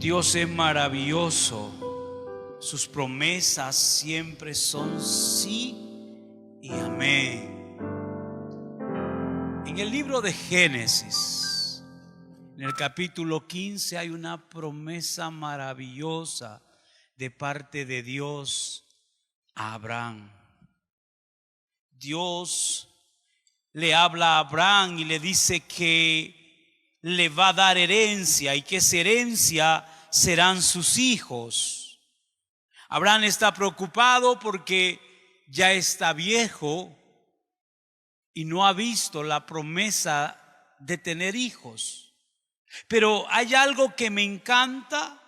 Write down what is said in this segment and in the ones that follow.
Dios es maravilloso. Sus promesas siempre son sí y amén. En el libro de Génesis, en el capítulo 15, hay una promesa maravillosa de parte de Dios a Abraham. Dios le habla a Abraham y le dice que le va a dar herencia y que esa herencia serán sus hijos. Abraham está preocupado porque ya está viejo y no ha visto la promesa de tener hijos. Pero hay algo que me encanta.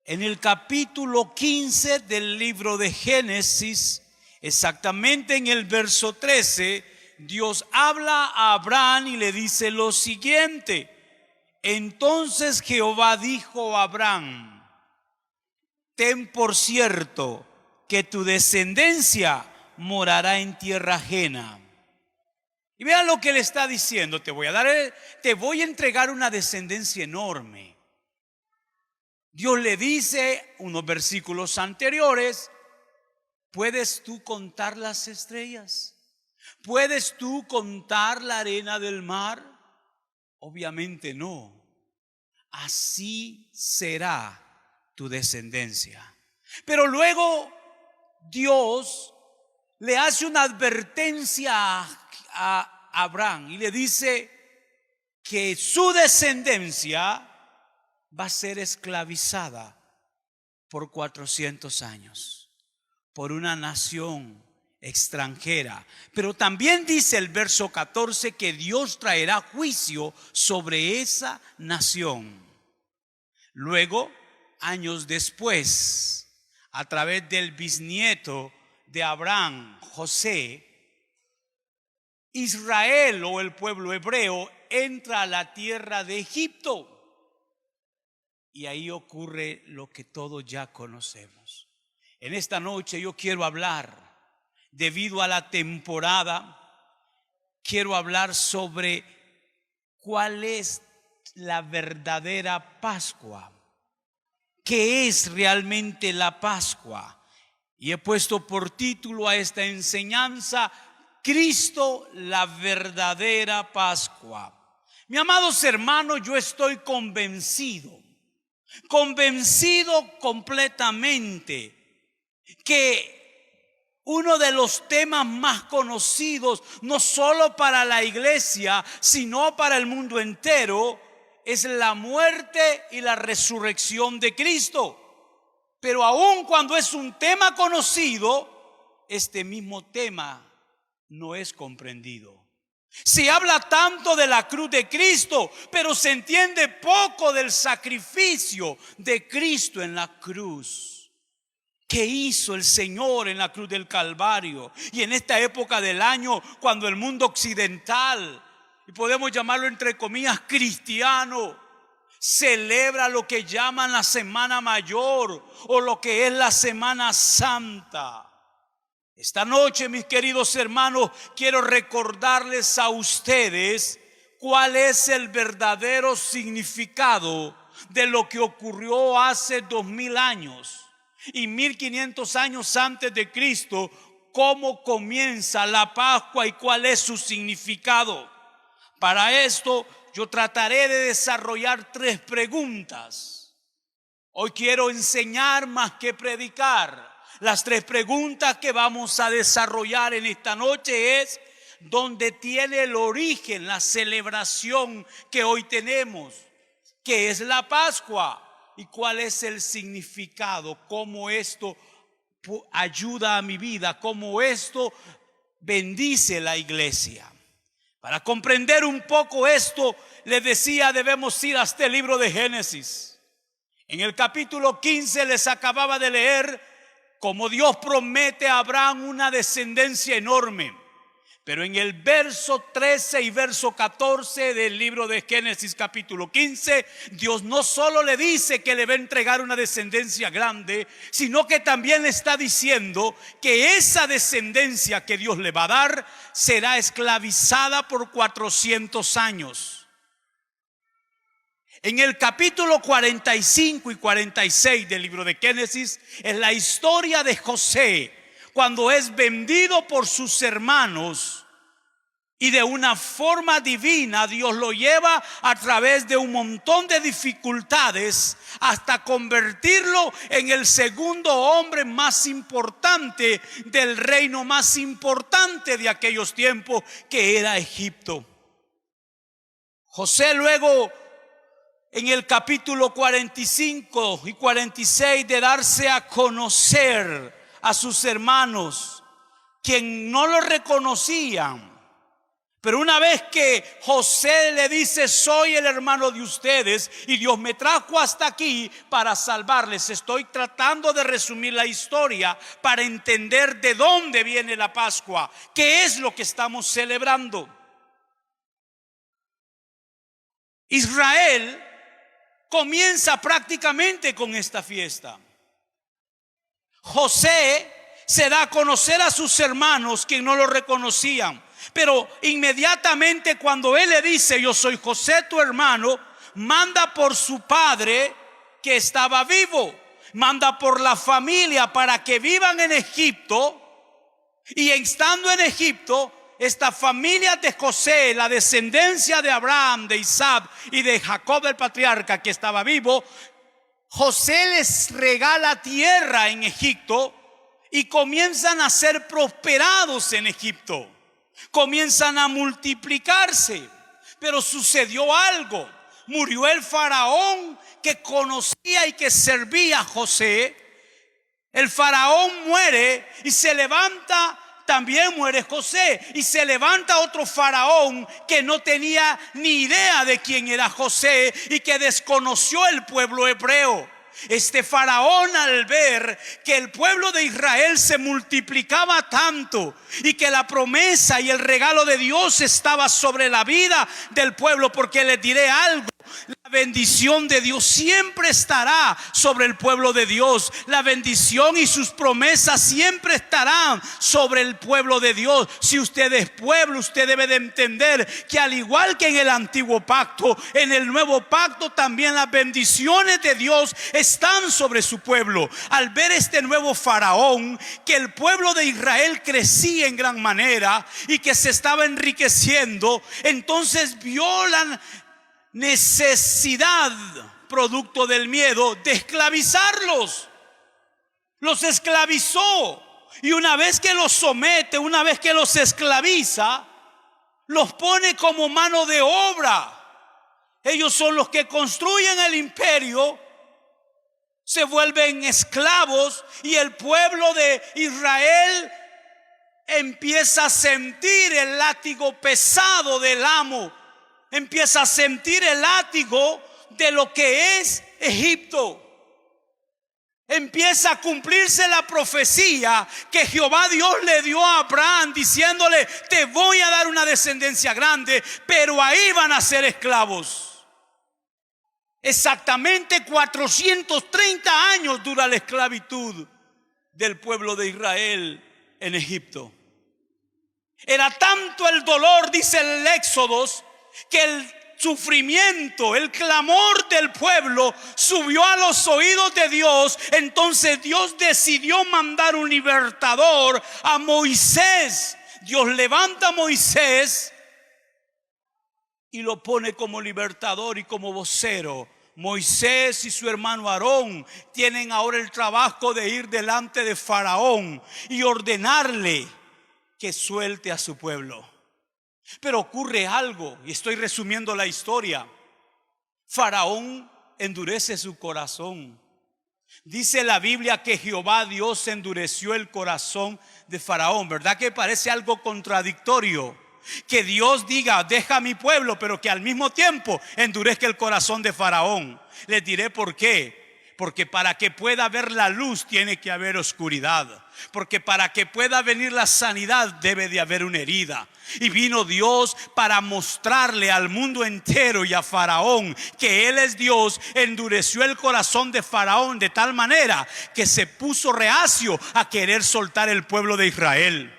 En el capítulo 15 del libro de Génesis, exactamente en el verso 13, Dios habla a Abraham y le dice lo siguiente: entonces Jehová dijo a Abraham: ten por cierto que tu descendencia morará en tierra ajena. Y vean lo que le está diciendo: te voy a entregar una descendencia enorme. Dios le dice, unos versículos anteriores: ¿puedes tú contar las estrellas? ¿Puedes tú contar la arena del mar? Obviamente no. Así será tu descendencia. Pero luego Dios le hace una advertencia a Abraham y le dice que su descendencia va a ser esclavizada por 400 años por una nación extranjera. Pero también dice el verso 14 que Dios traerá juicio sobre esa nación. Luego, años después, a través del bisnieto de Abraham, José, Israel o el pueblo hebreo entra a la tierra de Egipto. Y ahí ocurre lo que todos ya conocemos. En esta noche yo quiero hablar, debido a la temporada, quiero hablar sobre cuál es la verdadera Pascua. ¿Qué es realmente la Pascua? Y he puesto por título a esta enseñanza: Cristo, la verdadera Pascua. Mi amados hermanos, yo estoy convencido completamente que uno de los temas más conocidos, no solo para la iglesia, sino para el mundo entero, es la muerte y la resurrección de Cristo. Pero aun cuando es un tema conocido, este mismo tema no es comprendido. Se habla tanto de la cruz de Cristo, pero se entiende poco del sacrificio de Cristo en la cruz. ¿Qué hizo el Señor en la cruz del Calvario? Y en esta época del año, cuando el mundo occidental, y podemos llamarlo entre comillas cristiano, celebra lo que llaman la Semana Mayor o lo que es la Semana Santa. Esta noche, mis queridos hermanos, quiero recordarles a ustedes cuál es el verdadero significado de lo que ocurrió hace 2000 años y 1500 años antes de Cristo. Cómo comienza la Pascua y cuál es su significado. Para esto yo trataré de desarrollar 3 preguntas. Hoy quiero enseñar más que predicar. Las 3 preguntas que vamos a desarrollar en esta noche es: ¿dónde tiene el origen la celebración que hoy tenemos? ¿Qué es la Pascua? ¿Y cuál es el significado? ¿Cómo esto ayuda a mi vida? ¿Cómo esto bendice la iglesia? Para comprender un poco esto, les decía, debemos ir hasta el libro de Génesis. En el capítulo 15 les acababa de leer como Dios promete a Abraham una descendencia enorme. Pero en el verso 13 y verso 14 del libro de Génesis capítulo 15, Dios no solo le dice que le va a entregar una descendencia grande, sino que también le está diciendo que esa descendencia que Dios le va a dar será esclavizada por 400 años. En el capítulo 45 y 46 del libro de Génesis es la historia de José cuando es vendido por sus hermanos y de una forma divina Dios lo lleva a través de un montón de dificultades hasta convertirlo en el segundo hombre más importante del reino más importante de aquellos tiempos, que era Egipto. José luego, en el capítulo 45 y 46, de darse a conocer a sus hermanos, quien no lo reconocían. Pero una vez que José le dice: soy el hermano de ustedes y Dios me trajo hasta aquí para salvarles. Estoy tratando de resumir la historia para entender de dónde viene la Pascua, qué es lo que estamos celebrando. Israel comienza prácticamente con esta fiesta. José se da a conocer a sus hermanos, quienes no lo reconocían. Pero inmediatamente cuando él le dice: yo soy José tu hermano, manda por su padre que estaba vivo, manda por la familia para que vivan en Egipto. Y estando en Egipto, esta familia de José, la descendencia de Abraham, de Isaac y de Jacob el patriarca que estaba vivo, José les regala tierra en Egipto y comienzan a ser prosperados en Egipto. Comienzan a multiplicarse. Pero sucedió algo. Murió el faraón que conocía y que servía a José. El faraón muere y se levanta, también muere José, y se levanta otro faraón que no tenía ni idea de quién era José y que desconoció el pueblo hebreo. Este faraón, al ver que el pueblo de Israel se multiplicaba tanto y que la promesa y el regalo de Dios estaba sobre la vida del pueblo, porque les diré algo: la bendición de Dios siempre estará sobre el pueblo de Dios. La bendición y sus promesas siempre estarán sobre el pueblo de Dios. Si usted es pueblo, usted debe de entender que al igual que en el antiguo pacto, en el nuevo pacto también las bendiciones de Dios están sobre su pueblo. Al ver este nuevo faraón, que el pueblo de Israel crecía en gran manera y que se estaba enriqueciendo, entonces vio la necesidad, producto del miedo, de esclavizarlos. Los esclavizó, y una vez que los somete, una vez que los esclaviza, los pone como mano de obra. Ellos son los que construyen el imperio, se vuelven esclavos, y el pueblo de Israel empieza a sentir el látigo pesado del amo. Empieza a sentir el látigo de lo que es Egipto. Empieza a cumplirse la profecía que Jehová Dios le dio a Abraham, diciéndole: te voy a dar una descendencia grande, pero ahí van a ser esclavos. Exactamente 430 años dura la esclavitud del pueblo de Israel en Egipto. Era tanto el dolor, dice el Éxodo, que el sufrimiento, el clamor del pueblo subió a los oídos de Dios. Entonces Dios decidió mandar un libertador, a Moisés. Dios levanta a Moisés y lo pone como libertador y como vocero. Moisés y su hermano Aarón tienen ahora el trabajo de ir delante de Faraón y ordenarle que suelte a su pueblo. Pero ocurre algo, y estoy resumiendo la historia. Faraón endurece su corazón. Dice la Biblia que Jehová Dios endureció el corazón de Faraón. ¿Verdad que parece algo contradictorio? Que Dios diga: deja a mi pueblo, pero que al mismo tiempo endurezca el corazón de Faraón. Les diré por qué. Porque para que pueda haber la luz tiene que haber oscuridad. Porque para que pueda venir la sanidad debe de haber una herida. Y vino Dios para mostrarle al mundo entero y a Faraón que Él es Dios. Endureció el corazón de Faraón de tal manera que se puso reacio a querer soltar el pueblo de Israel.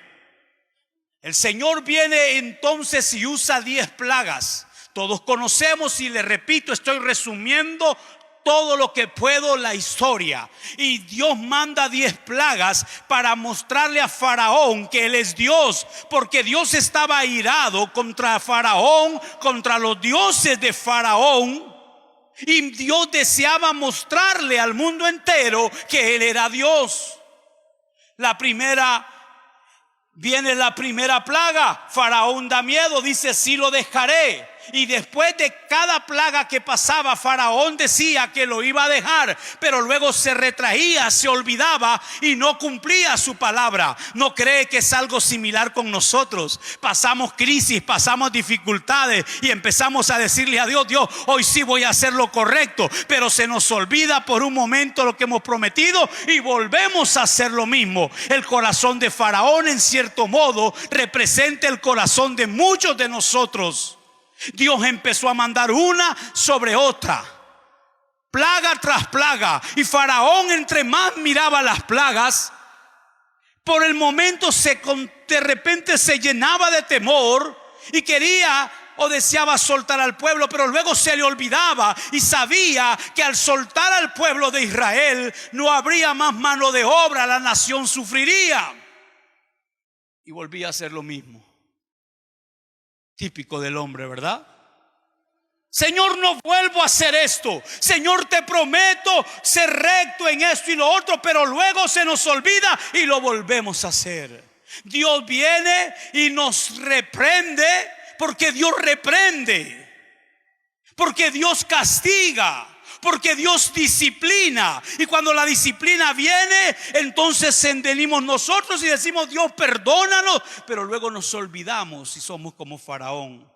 El Señor viene entonces y usa 10 plagas. Todos conocemos, y le repito, estoy resumiendo todo lo que puedo la historia. Y Dios manda 10 plagas para mostrarle a Faraón que Él es Dios, porque Dios estaba airado contra Faraón, contra los dioses de Faraón, y Dios deseaba mostrarle al mundo entero que Él era Dios. Viene la primera plaga. Faraón da miedo, dice: sí lo dejaré. Y después de cada plaga que pasaba, Faraón decía que lo iba a dejar, pero luego se retraía, se olvidaba y no cumplía su palabra. ¿No cree que es algo similar con nosotros? Pasamos crisis, pasamos dificultades y empezamos a decirle a Dios: Dios, hoy sí voy a hacer lo correcto, pero se nos olvida por un momento lo que hemos prometido y volvemos a hacer lo mismo. El corazón de Faraón, en cierto modo, representa el corazón de muchos de nosotros. Dios empezó a mandar una sobre otra, plaga tras plaga, y Faraón, entre más miraba las plagas, por el momento de repente se llenaba de temor y quería o deseaba soltar al pueblo, pero luego se le olvidaba y sabía que al soltar al pueblo de Israel no habría más mano de obra, la nación sufriría y volvía a hacer lo mismo. Típico del hombre, ¿verdad? Señor, no vuelvo a hacer esto. Señor, te prometo ser recto en esto y lo otro, pero luego se nos olvida y lo volvemos a hacer. Dios viene y nos reprende, porque Dios reprende, porque Dios castiga, porque Dios disciplina. Y cuando la disciplina viene, entonces venimos nosotros y decimos: Dios, perdónanos, pero luego nos olvidamos y somos como Faraón.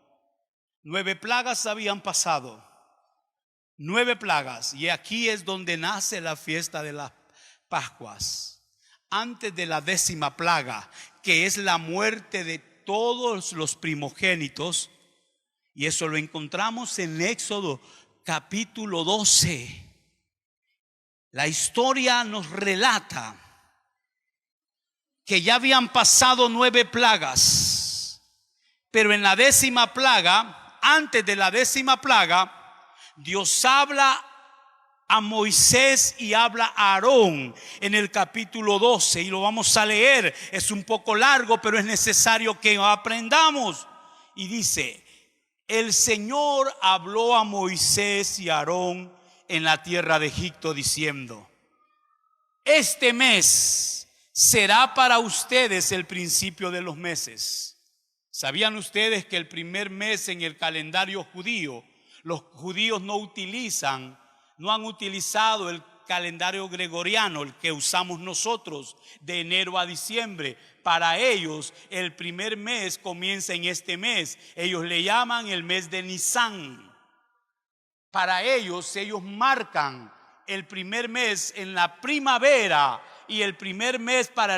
9 plagas habían pasado, 9 plagas, y aquí es donde nace la fiesta de las Pascuas. Antes de la 10ª plaga, que es la muerte de todos los primogénitos, y eso lo encontramos en Éxodo capítulo 12. La historia nos relata que ya habían pasado 9 plagas, pero en la 10ª plaga, antes de la 10ª plaga, Dios habla a Moisés y habla a Aarón en el capítulo 12, y lo vamos a leer. Es un poco largo, pero es necesario que aprendamos. Y dice: el Señor habló a Moisés y a Aarón en la tierra de Egipto diciendo: este mes será para ustedes el principio de los meses. ¿Sabían ustedes que el primer mes en el calendario judío, los judíos no han utilizado el calendario gregoriano, el que usamos nosotros, de enero a diciembre? Para ellos el primer mes comienza en este mes. Ellos le llaman el mes de Nisán. Para ellos marcan el primer mes en la primavera, y el primer mes para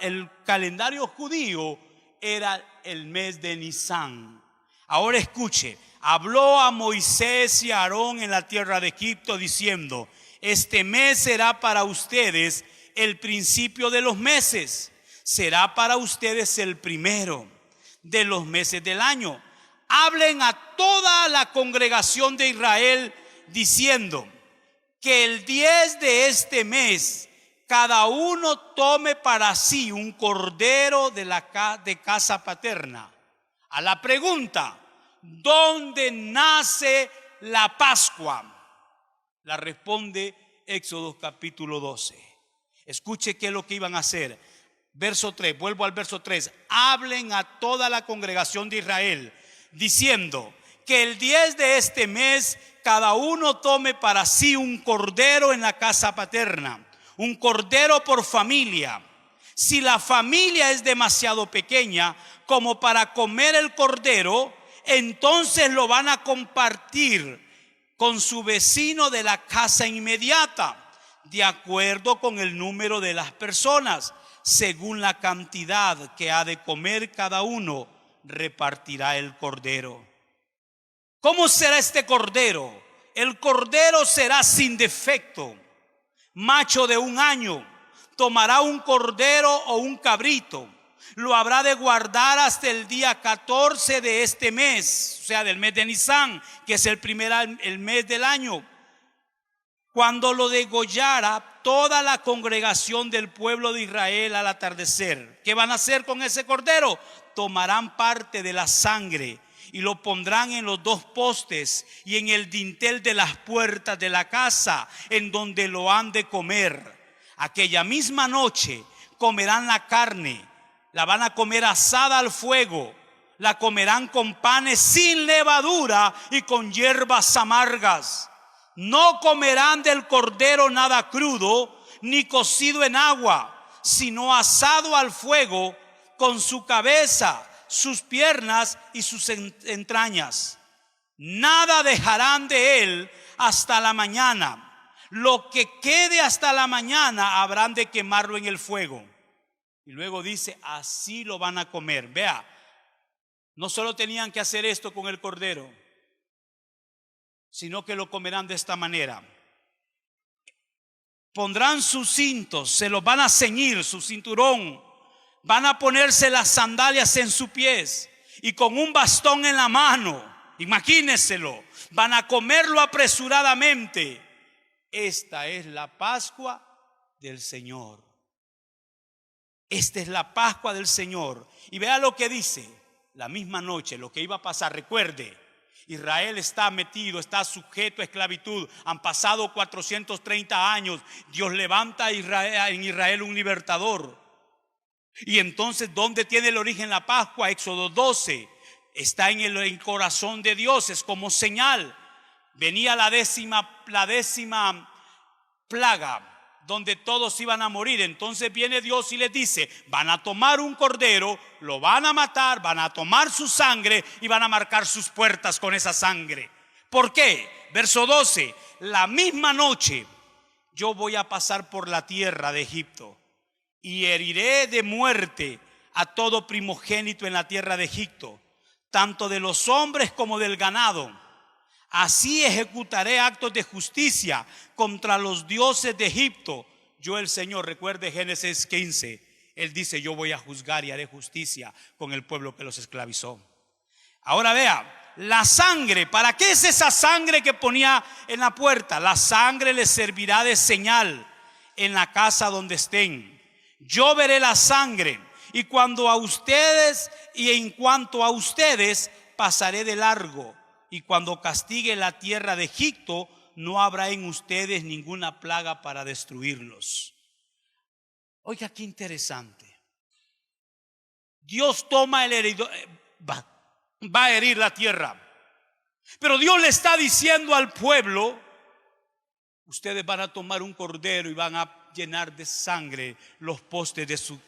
el calendario judío era el mes de Nisán. Ahora escuche: habló a Moisés y a Aarón en la tierra de Egipto diciendo: este mes será para ustedes el principio de los meses, será para ustedes el primero de los meses del año. Hablen a toda la congregación de Israel diciendo que el 10 de este mes cada uno tome para sí un cordero de casa paterna. A la pregunta: ¿dónde nace la Pascua?, la responde Éxodo capítulo 12. Escuche qué es lo que iban a hacer. Verso 3, vuelvo al verso 3. Hablen a toda la congregación de Israel diciendo que el 10 de este mes cada uno tome para sí un cordero en la casa paterna, un cordero por familia. Si la familia es demasiado pequeña como para comer el cordero, entonces lo van a compartir con su vecino de la casa inmediata, de acuerdo con el número de las personas. Según la cantidad que ha de comer cada uno, repartirá el cordero. ¿Cómo será este cordero? El cordero será sin defecto, macho de 1 año. Tomará un cordero o un cabrito, Lo habrá de guardar hasta el día 14 de este mes, o sea, del mes de Nisán, que es el mes del año. Cuando lo degollara toda la congregación del pueblo de Israel al atardecer. ¿Qué van a hacer con ese cordero? Tomarán parte de la sangre y lo pondrán en los dos postes y en el dintel de las puertas de la casa, en donde lo han de comer. Aquella misma noche comerán la carne, la van a comer asada al fuego, la comerán con panes sin levadura y con hierbas amargas. No comerán del cordero nada crudo, ni cocido en agua, sino asado al fuego, con su cabeza, sus piernas y sus entrañas. Nada dejarán de él hasta la mañana. Lo que quede hasta la mañana habrán de quemarlo en el fuego. Y luego dice, así lo van a comer. Vea, no solo tenían que hacer esto con el cordero, sino que lo comerán de esta manera. Pondrán sus cintos, se los van a ceñir, su cinturón, van a ponerse las sandalias en sus pies y con un bastón en la mano, imagínenselo, van a comerlo apresuradamente. Esta es la Pascua del Señor. Esta es la Pascua del Señor. Y vea lo que dice, la misma noche, lo que iba a pasar. Recuerde, Israel está metido, está sujeto a esclavitud. Han pasado 430 años. Dios levanta en Israel un libertador. Y entonces, ¿dónde tiene el origen la Pascua? Éxodo 12. Está en el corazón de Dios, es como señal. Venía la décima plaga, donde todos iban a morir. Entonces viene Dios y les dice, van a tomar un cordero, lo van a matar, van a tomar su sangre y van a marcar sus puertas con esa sangre. ¿Por qué? Verso 12, la misma noche yo voy a pasar por la tierra de Egipto y heriré de muerte a todo primogénito en la tierra de Egipto, tanto de los hombres como del ganado. Así ejecutaré actos de justicia contra los dioses de Egipto. Yo el Señor, recuerde Génesis 15, Él dice, yo voy a juzgar y haré justicia con el pueblo que los esclavizó. Ahora vea, la sangre, ¿para qué es esa sangre que ponía en la puerta? La sangre les servirá de señal en la casa donde estén. Yo veré la sangre y en cuanto a ustedes pasaré de largo. Y cuando castigue la tierra de Egipto, no habrá en ustedes ninguna plaga para destruirlos. Oiga, qué interesante. Dios toma el heridor, va a herir la tierra. Pero Dios le está diciendo al pueblo, ustedes van a tomar un cordero y van a llenar de sangre los postes de sus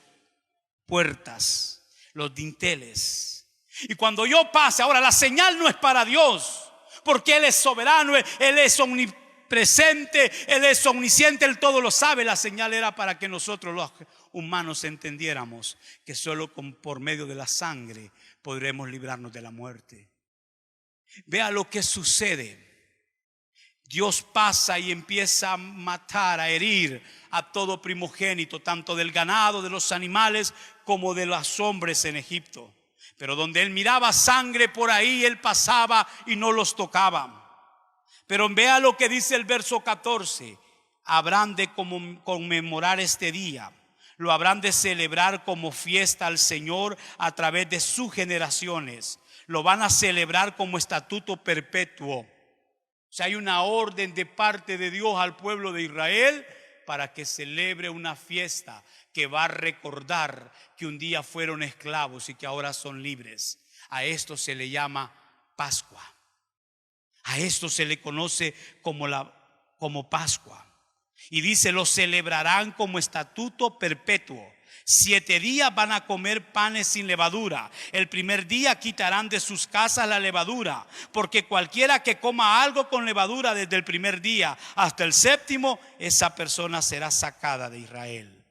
puertas, los dinteles. Y cuando yo pase, ahora la señal no es para Dios, porque Él es soberano, Él es omnipresente, Él es omnisciente, Él todo lo sabe. La señal era para que nosotros los humanos entendiéramos que solo por medio de la sangre podremos librarnos de la muerte. Vea lo que sucede. Dios pasa y empieza a matar, a herir a todo primogénito, tanto del ganado, de los animales, como de los hombres en Egipto. Pero donde Él miraba sangre por ahí, Él pasaba y no los tocaba. Pero vea lo que dice el verso 14. Habrán de conmemorar este día. Lo habrán de celebrar como fiesta al Señor a través de sus generaciones. Lo van a celebrar como estatuto perpetuo. O sea, hay una orden de parte de Dios al pueblo de Israel para que celebre una fiesta que va a recordar que un día fueron esclavos y que ahora son libres. A esto se le llama Pascua. A esto se le conoce como Pascua. Y dice, lo celebrarán como estatuto perpetuo. 7 días van a comer panes sin levadura. El primer día quitarán de sus casas la levadura, porque cualquiera que coma algo con levadura desde el primer día hasta el 7º, esa persona será sacada de Israel.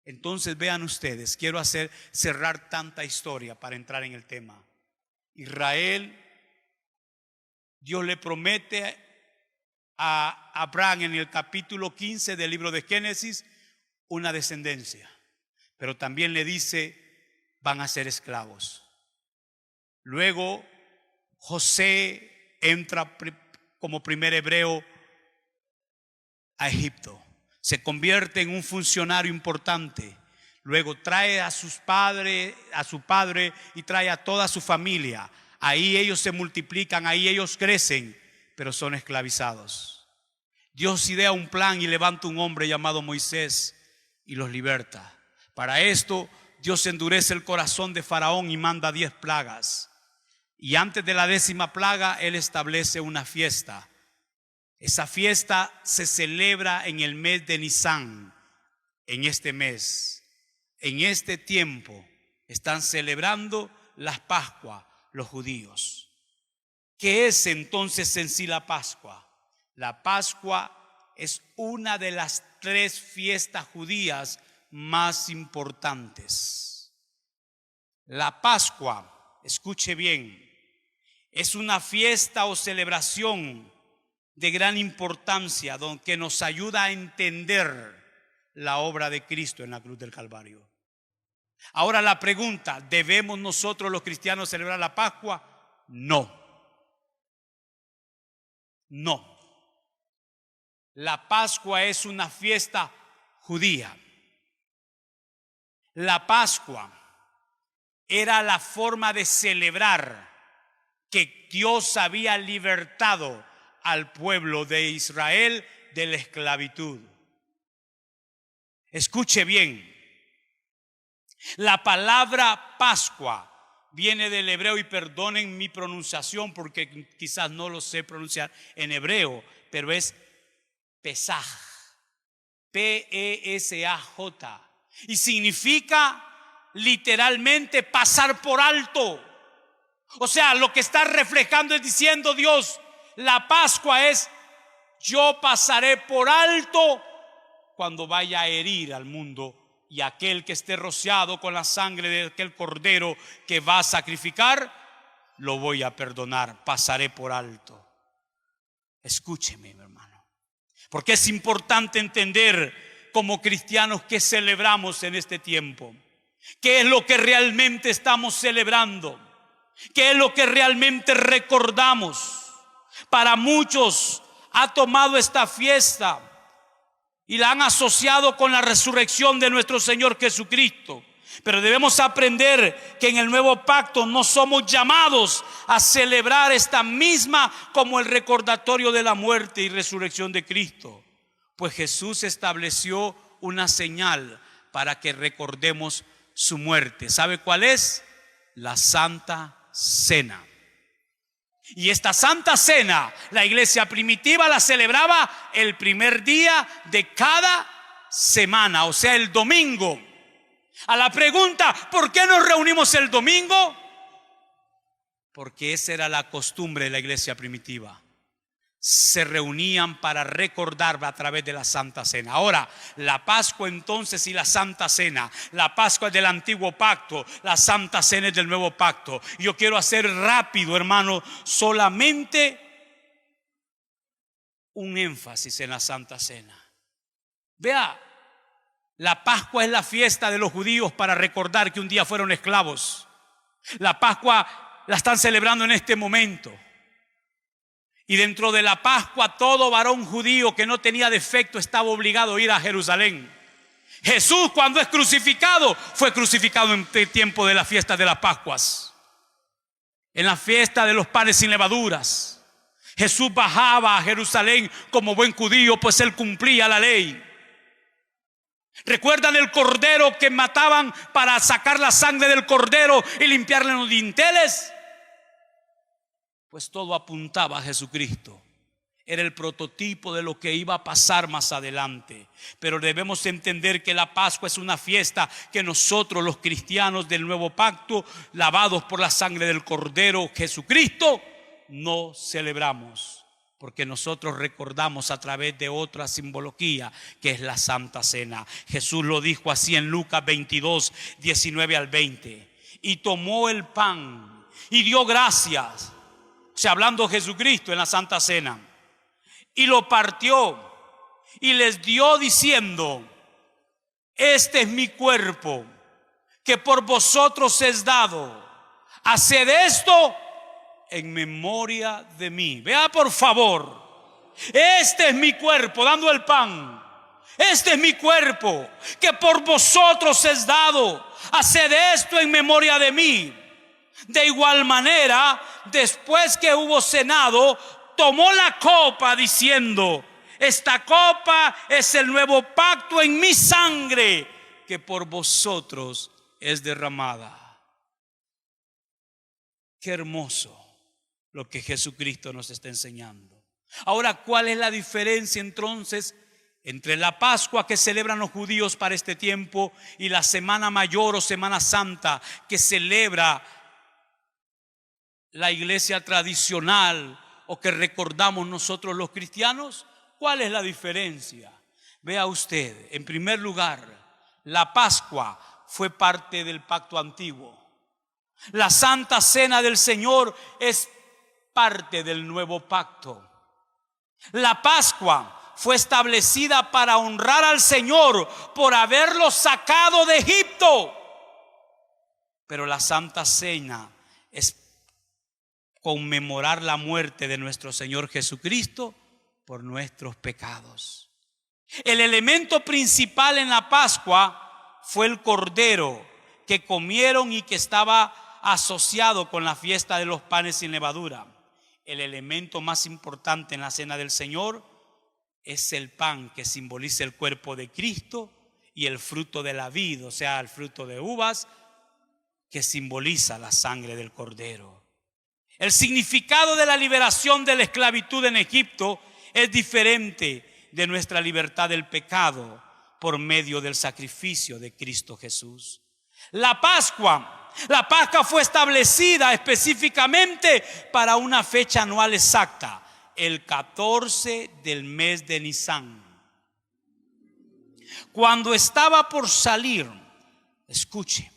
Entonces vean ustedes, quiero cerrar tanta historia para entrar en el tema. Israel, Dios le promete a Abraham en el capítulo 15 del libro de Génesis una descendencia. Pero también le dice van a ser esclavos. Luego José entra como primer hebreo a Egipto. Se convierte en un funcionario importante. Luego trae a su padre y trae a toda su familia. Ahí ellos se multiplican, ahí ellos crecen, pero son esclavizados. Dios idea un plan y levanta un hombre llamado Moisés y los liberta. Para esto Dios endurece el corazón de Faraón y manda 10 plagas. Y antes de la 10ª plaga, Él establece una fiesta. Esa fiesta se celebra en el mes de Nisán. En este mes, en este tiempo, están celebrando las Pascuas los judíos. ¿Qué es entonces en sí la Pascua? La Pascua es una de las 3 fiestas judías más importantes. La Pascua, escuche bien, es una fiesta o celebración de gran importancia que nos ayuda a entender la obra de Cristo en la cruz del Calvario. Ahora la pregunta, ¿debemos nosotros los cristianos celebrar la Pascua? No. No. La Pascua es una fiesta judía. La Pascua era la forma de celebrar que Dios había libertado al pueblo de Israel de la esclavitud. Escuche bien, la palabra Pascua viene del hebreo, y perdonen mi pronunciación porque quizás no lo sé pronunciar en hebreo, pero es Pesaj, P-E-S-A-J, y significa literalmente pasar por alto. O sea, lo que está reflejando es diciendo Dios, la Pascua es: yo pasaré por alto cuando vaya a herir al mundo, y aquel que esté rociado con la sangre de aquel cordero que va a sacrificar, lo voy a perdonar, pasaré por alto. Escúcheme, mi hermano, porque es importante entender como cristianos qué celebramos en este tiempo, qué es lo que realmente estamos celebrando, qué es lo que realmente recordamos. Para muchos ha tomado esta fiesta y la han asociado con la resurrección de nuestro Señor Jesucristo. Pero debemos aprender que en el nuevo pacto no somos llamados a celebrar esta misma como el recordatorio de la muerte y resurrección de Cristo, pues Jesús estableció una señal para que recordemos su muerte. ¿Sabe cuál es? La Santa Cena. Y esta Santa Cena, la iglesia primitiva la celebraba el primer día de cada semana, o sea, el domingo. A la pregunta, ¿por qué nos reunimos el domingo? Porque esa era la costumbre de la iglesia primitiva. Se reunían para recordar a través de la Santa Cena. Ahora, la Pascua entonces y la Santa Cena. La Pascua es del Antiguo Pacto, la Santa Cena es del Nuevo Pacto. Yo quiero hacer rápido, hermano, solamente un énfasis en la Santa Cena. Vea, la Pascua es la fiesta de los judíos para recordar que un día fueron esclavos. La Pascua la están celebrando en este momento. Y dentro de la Pascua, todo varón judío que no tenía defecto estaba obligado a ir a Jerusalén. Jesús, cuando es crucificado, fue crucificado en el tiempo de la fiesta de las Pascuas, en la fiesta de los panes sin levaduras. Jesús bajaba a Jerusalén como buen judío, pues él cumplía la ley. ¿Recuerdan el cordero que mataban para sacar la sangre del cordero y limpiarle los dinteles? Pues todo apuntaba a Jesucristo. Era el prototipo de lo que iba a pasar más adelante. Pero debemos entender que la Pascua es una fiesta que nosotros, los cristianos del nuevo pacto, lavados por la sangre del Cordero Jesucristo, no celebramos. Porque nosotros recordamos a través de otra simbología, que es la Santa Cena. Jesús lo dijo así en Lucas 22, 19 al 20. Y tomó el pan y dio gracias. O sea, hablando Jesucristo en la Santa Cena, y lo partió y les dio diciendo: este es mi cuerpo que por vosotros es dado. Haced esto en memoria de mí. Vea por favor, este es mi cuerpo, dando el pan. Este es mi cuerpo, que por vosotros es dado. Haced esto en memoria de mí. De igual manera, después que hubo cenado, tomó la copa diciendo: esta copa es el nuevo pacto en mi sangre, que por vosotros es derramada. Qué hermoso lo que Jesucristo nos está enseñando. Ahora, ¿cuál es la diferencia entonces entre la Pascua que celebran los judíos para este tiempo y la Semana Mayor o Semana Santa que celebra la iglesia tradicional o que recordamos nosotros los cristianos? ¿Cuál es la diferencia? Vea usted, en primer lugar, la Pascua fue parte del pacto antiguo. La Santa Cena del Señor es parte del nuevo pacto. La Pascua fue establecida para honrar al Señor por haberlo sacado de Egipto. Pero la Santa Cena es conmemorar la muerte de nuestro Señor Jesucristo por nuestros pecados. El elemento principal en la Pascua fue el cordero que comieron y que estaba asociado con la fiesta de los panes sin levadura. El elemento más importante en la cena del Señor es el pan, que simboliza el cuerpo de Cristo, y el fruto de la vid, o sea, el fruto de uvas, que simboliza la sangre del cordero. El significado de la liberación de la esclavitud en Egipto es diferente de nuestra libertad del pecado por medio del sacrificio de Cristo Jesús. La Pascua fue establecida específicamente para una fecha anual exacta, el 14 del mes de Nisán. Cuando estaba por salir, escuche,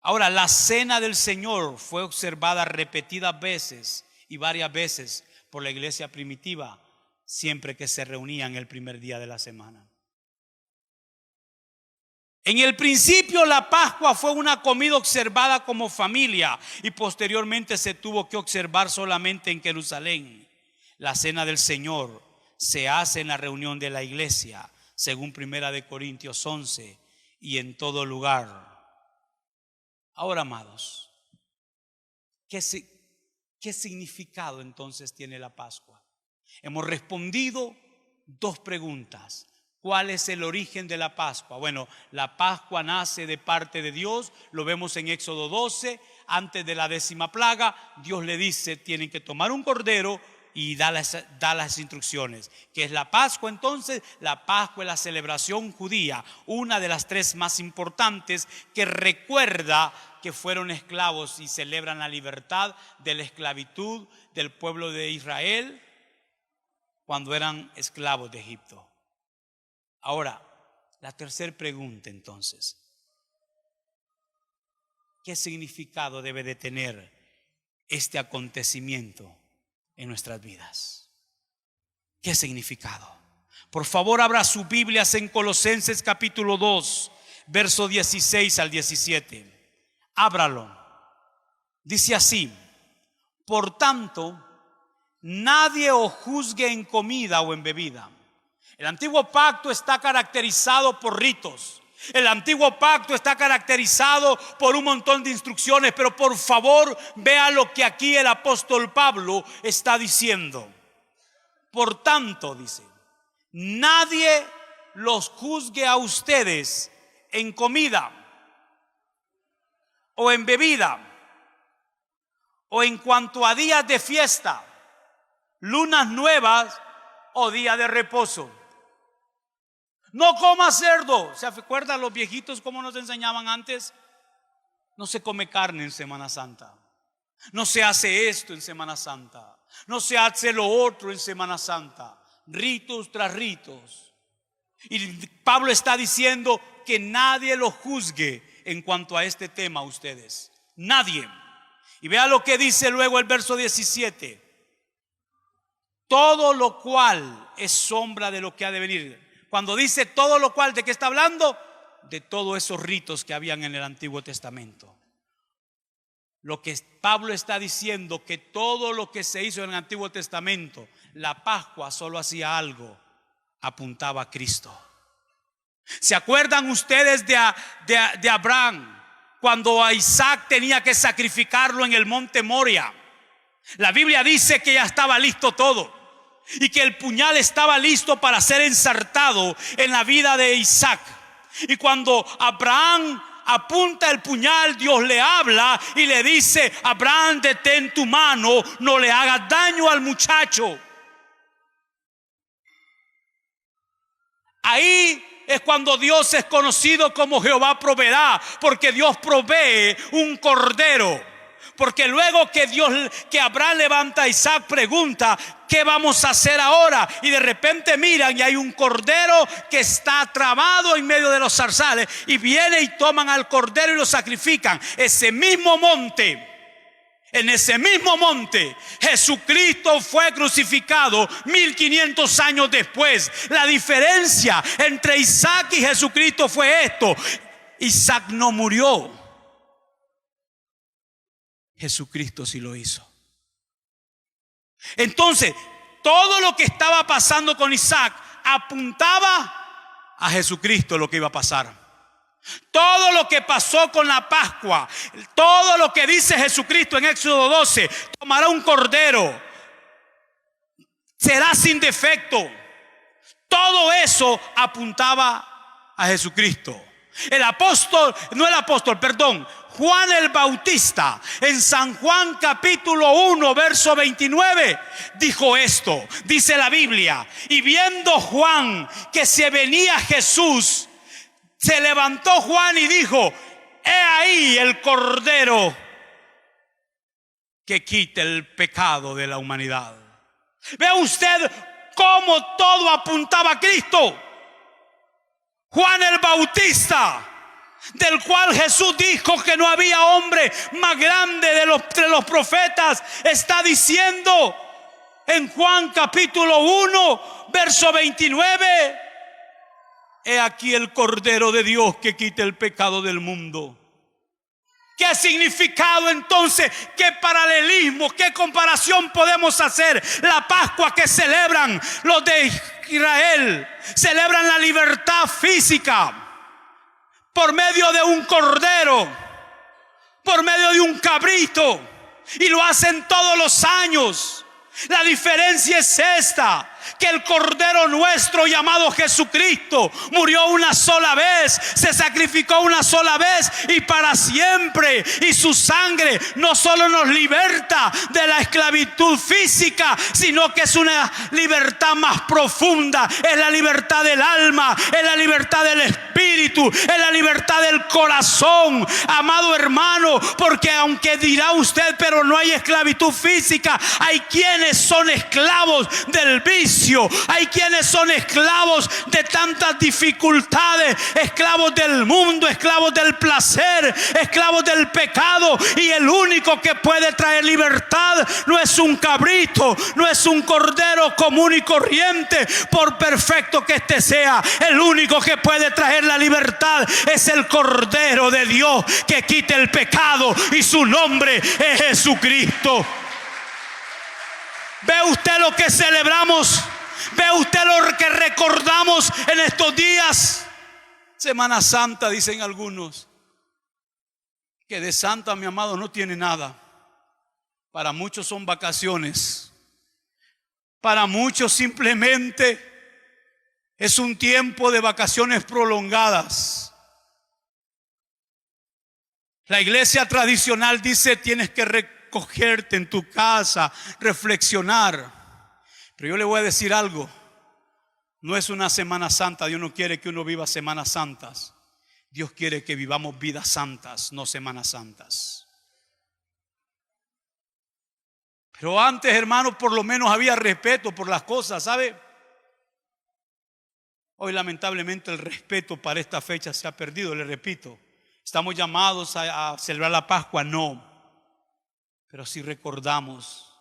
ahora la cena del Señor fue observada repetidas veces y varias veces por la iglesia primitiva, siempre que se reunían el primer día de la semana. En el principio la Pascua fue una comida observada como familia y posteriormente se tuvo que observar solamente en Jerusalén. La cena del Señor se hace en la reunión de la iglesia, según 1 Corintios 11, y en todo lugar. Ahora, amados, ¿qué significado entonces tiene la Pascua? Hemos respondido dos preguntas. ¿Cuál es el origen de la Pascua? Bueno, la Pascua nace de parte de Dios. Lo vemos en Éxodo 12. Antes de la 10ª plaga, Dios le dice: tienen que tomar un cordero, y da las instrucciones. ¿Qué es la Pascua entonces? La Pascua es la celebración judía, una de las 3 más importantes, que recuerda que fueron esclavos y celebran la libertad de la esclavitud del pueblo de Israel cuando eran esclavos de Egipto. Ahora, la tercera pregunta entonces: ¿qué significado debe de tener este acontecimiento en nuestras vidas? ¿Qué significado? Por favor, abra sus Biblias en Colosenses capítulo 2, verso 16 al 17. Ábralo. Dice así: por tanto, nadie os juzgue en comida o en bebida. El antiguo pacto está caracterizado por ritos. El antiguo pacto está caracterizado por un montón de instrucciones, pero por favor vea lo que aquí el apóstol Pablo está diciendo. Por tanto, dice, nadie los juzgue a ustedes en comida o en bebida o en cuanto a días de fiesta, lunas nuevas o día de reposo. No coma cerdo. ¿Se acuerdan los viejitos cómo nos enseñaban antes? No se come carne en Semana Santa. No se hace esto en Semana Santa. No se hace lo otro en Semana Santa. Ritos tras ritos. Y Pablo está diciendo que nadie los juzgue en cuanto a este tema, ustedes. Nadie. Y vea lo que dice luego el verso 17. Todo lo cual es sombra de lo que ha de venir. Cuando dice todo lo cual, ¿de qué está hablando? de todos esos ritos que habían en el Antiguo Testamento. Lo que Pablo está diciendo, que todo lo que se hizo en el Antiguo Testamento, la Pascua solo hacía algo: apuntaba a Cristo. ¿Se acuerdan ustedes de Abraham cuando a Isaac tenía que sacrificarlo en el monte Moria? La Biblia dice que ya estaba listo todo y que el puñal estaba listo para ser ensartado en la vida de Isaac. Y cuando Abraham apunta el puñal, Dios le habla y le dice: Abraham, detén tu mano, no le hagas daño al muchacho. Ahí es cuando Dios es conocido como Jehová proveerá, porque Dios provee un cordero. Porque luego que Abraham levanta a Isaac, pregunta: ¿qué vamos a hacer ahora? Y de repente miran y hay un cordero que está trabado en medio de los zarzales, y viene y toman al cordero y lo sacrifican. En ese mismo monte, Jesucristo fue crucificado 1500 años después. La diferencia entre Isaac y Jesucristo fue esto: Isaac no murió, Jesucristo sí lo hizo. Entonces, todo lo que estaba pasando con Isaac apuntaba a Jesucristo, lo que iba a pasar. Todo lo que pasó con la Pascua, todo lo que dice Jesucristo en Éxodo 12: tomará un cordero, será sin defecto. Todo eso apuntaba a Jesucristo. Juan el Bautista, en San Juan capítulo 1 verso 29, dijo esto. Dice la Biblia: y viendo Juan que se venía Jesús, se levantó Juan y dijo: he ahí el cordero que quita el pecado de la humanidad. Vea usted cómo todo apuntaba a Cristo. Juan el Bautista, del cual Jesús dijo que no había hombre más grande de los profetas, está diciendo en Juan capítulo 1 verso 29: he aquí el Cordero de Dios que quita el pecado del mundo. ¿Qué ha significado entonces? ¿Qué paralelismo, qué comparación podemos hacer? La Pascua que celebran los de Israel, celebran la libertad física por medio de un cordero, por medio de un cabrito, y lo hacen todos los años. La diferencia es esta: que el Cordero nuestro llamado Jesucristo murió una sola vez, se sacrificó una sola vez y para siempre, y su sangre no solo nos liberta de la esclavitud física, sino que es una libertad más profunda. Es la libertad del alma, es la libertad del espíritu, es la libertad del corazón, amado hermano. Porque aunque dirá usted: pero no hay esclavitud física, hay quienes son esclavos del vicio, hay quienes son esclavos de tantas dificultades, esclavos del mundo, esclavos del placer, esclavos del pecado. Y el único que puede traer libertad no es un cabrito, no es un cordero común y corriente, por perfecto que este sea. El único que puede traer la libertad es el Cordero de Dios que quita el pecado, y su nombre es Jesucristo. ¿Ve usted lo que celebramos? ¿Ve usted lo que recordamos en estos días? Semana Santa, dicen algunos, que de santa, mi amado, no tiene nada. Para muchos son vacaciones. Para muchos simplemente es un tiempo de vacaciones prolongadas. La iglesia tradicional dice: tienes que recogerte en tu casa, reflexionar. Pero yo le voy a decir algo: no es una Semana Santa. Dios no quiere que uno viva Semanas Santas. Dios quiere que vivamos vidas santas, no Semanas Santas. Pero antes, hermanos, por lo menos había respeto por las cosas, ¿sabe? Hoy lamentablemente el respeto para esta fecha se ha perdido. Le repito, ¿estamos llamados a celebrar la Pascua? No. Pero sí recordamos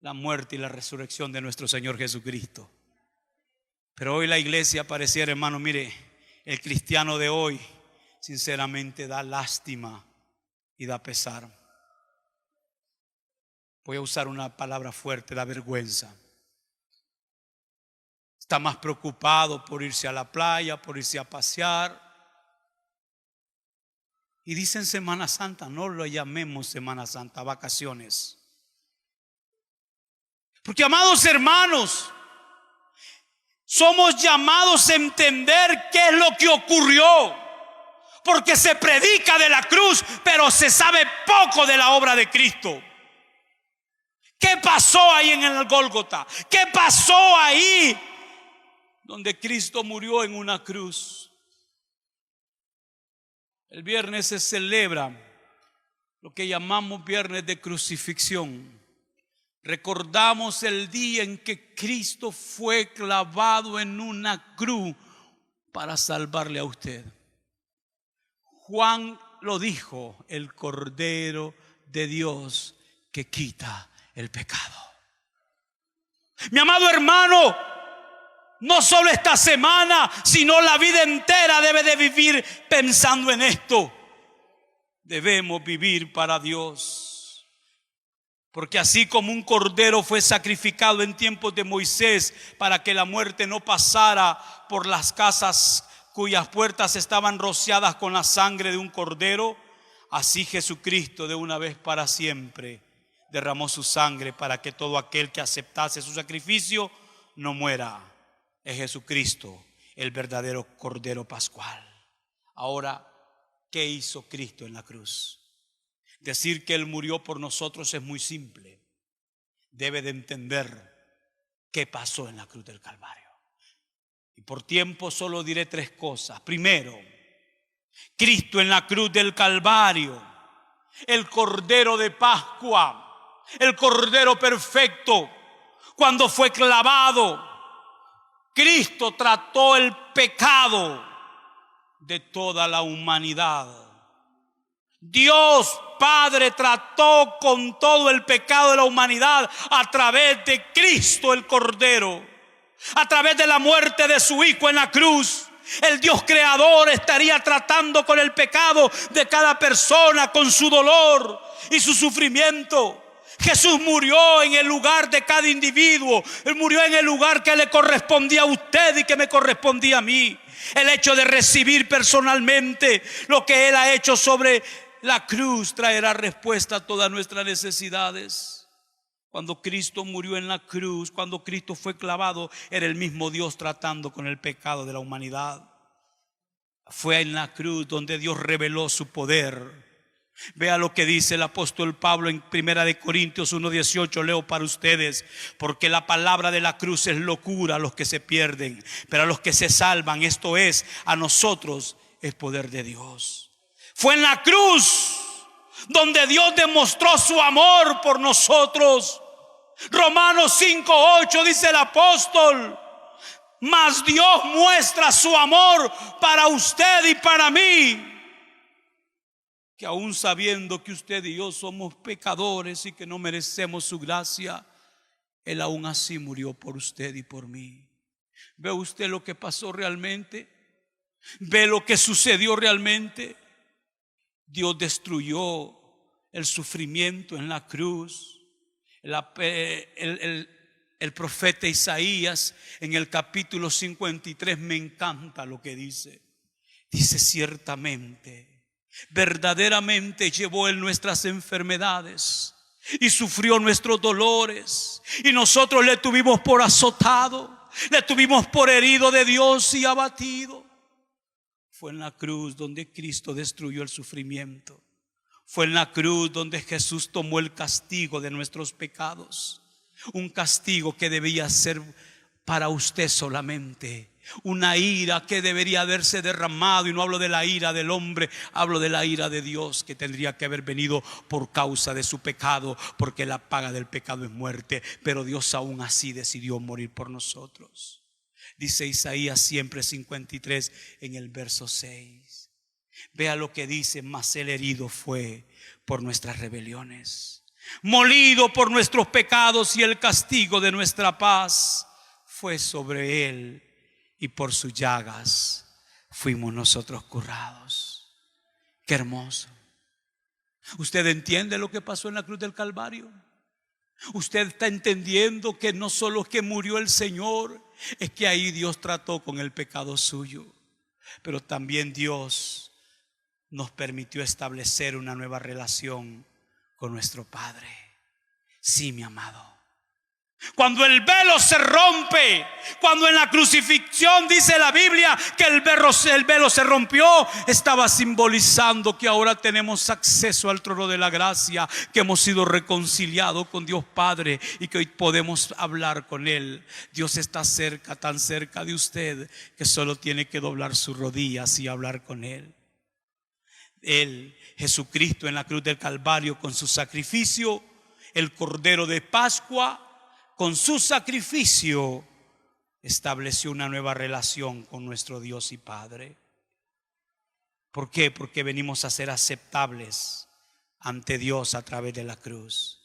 la muerte y la resurrección de nuestro Señor Jesucristo. Pero hoy la iglesia pareciera, hermano, mire, el cristiano de hoy sinceramente da lástima y da pesar. Voy a usar una palabra fuerte, da vergüenza. Está más preocupado por irse a la playa, por irse a pasear. Y dicen Semana Santa, no lo llamemos Semana Santa, vacaciones. Porque, amados hermanos, somos llamados a entender qué es lo que ocurrió. Porque se predica de la cruz, pero se sabe poco de la obra de Cristo. ¿Qué pasó ahí en el Gólgota? ¿Qué pasó ahí donde Cristo murió en una cruz? El viernes se celebra lo que llamamos viernes de crucifixión. Recordamos el día en que Cristo fue clavado en una cruz para salvarle a usted. Juan lo dijo, el Cordero de Dios que quita el pecado. Mi amado hermano, no solo esta semana, sino la vida entera debe de vivir pensando en esto. Debemos vivir para Dios. Porque así como un cordero fue sacrificado en tiempos de Moisés para que la muerte no pasara por las casas cuyas puertas estaban rociadas con la sangre de un cordero, así Jesucristo de una vez para siempre derramó su sangre para que todo aquel que aceptase su sacrificio no muera. Es Jesucristo, el verdadero Cordero Pascual. Ahora, ¿qué hizo Cristo en la cruz? Decir que Él murió por nosotros es muy simple. Debe de entender qué pasó en la cruz del Calvario. Y por tiempo solo diré tres cosas. Primero, Cristo en la cruz del Calvario, el Cordero de Pascua, el Cordero perfecto, cuando fue clavado, Cristo trató el pecado de toda la humanidad. Dios Padre trató con todo el pecado de la humanidad a través de Cristo el Cordero, a través de la muerte de su Hijo en la cruz. El Dios creador estaría tratando con el pecado de cada persona, con su dolor y su sufrimiento. Jesús murió en el lugar de cada individuo. Él murió en el lugar que le correspondía a usted y que me correspondía a mí. El hecho de recibir personalmente lo que Él ha hecho sobre la cruz traerá respuesta a todas nuestras necesidades. Cuando Cristo murió en la cruz, cuando Cristo fue clavado, era el mismo Dios tratando con el pecado de la humanidad. Fue en la cruz donde Dios reveló su poder. Vea lo que dice el apóstol Pablo en 1 Corintios 1:18, leo para ustedes. Porque la palabra de la cruz es locura a los que se pierden, pero a los que se salvan, esto es, a nosotros, es poder de Dios. Fue en la cruz donde Dios demostró su amor por nosotros. Romanos 5:8 dice el apóstol: mas Dios muestra su amor para usted y para mí, que aún sabiendo que usted y yo somos pecadores y que no merecemos su gracia, Él aún así murió por usted y por mí. ¿Ve usted lo que pasó realmente? ¿Ve lo que sucedió realmente? Dios destruyó el sufrimiento en la cruz. El profeta Isaías en el capítulo 53 me encanta lo que dice. Dice: ciertamente, verdaderamente llevó Él nuestras enfermedades y sufrió nuestros dolores, y nosotros le tuvimos por azotado, le tuvimos por herido de Dios y abatido. Fue en la cruz donde Cristo destruyó el sufrimiento. Fue en la cruz donde Jesús tomó el castigo de nuestros pecados. Un castigo que debía ser para usted solamente. Una ira que debería haberse derramado. Y no hablo de la ira del hombre, hablo de la ira de Dios, que tendría que haber venido por causa de su pecado, porque la paga del pecado es muerte. Pero Dios aún así decidió morir por nosotros. Dice Isaías siempre 53 en el verso 6. Vea lo que dice: mas Él herido fue por nuestras rebeliones, molido por nuestros pecados, y el castigo de nuestra paz fue sobre Él, y por sus llagas fuimos nosotros curados. Qué hermoso. ¿Usted entiende lo que pasó en la cruz del Calvario? Usted está entendiendo que no solo que murió el Señor, es que ahí Dios trató con el pecado suyo, pero también Dios nos permitió establecer una nueva relación con nuestro Padre. Sí, mi amado. Cuando el velo se rompe, cuando en la crucifixión dice la Biblia que el velo se rompió, estaba simbolizando que ahora tenemos acceso al trono de la gracia, que hemos sido reconciliados con Dios Padre y que hoy podemos hablar con Él. Dios está cerca, tan cerca de usted, que solo tiene que doblar sus rodillas y hablar con Él. Él, Jesucristo, en la cruz del Calvario, con su sacrificio, el Cordero de Pascua, con su sacrificio, estableció una nueva relación con nuestro Dios y Padre. ¿Por qué? Porque venimos a ser aceptables ante Dios a través de la cruz.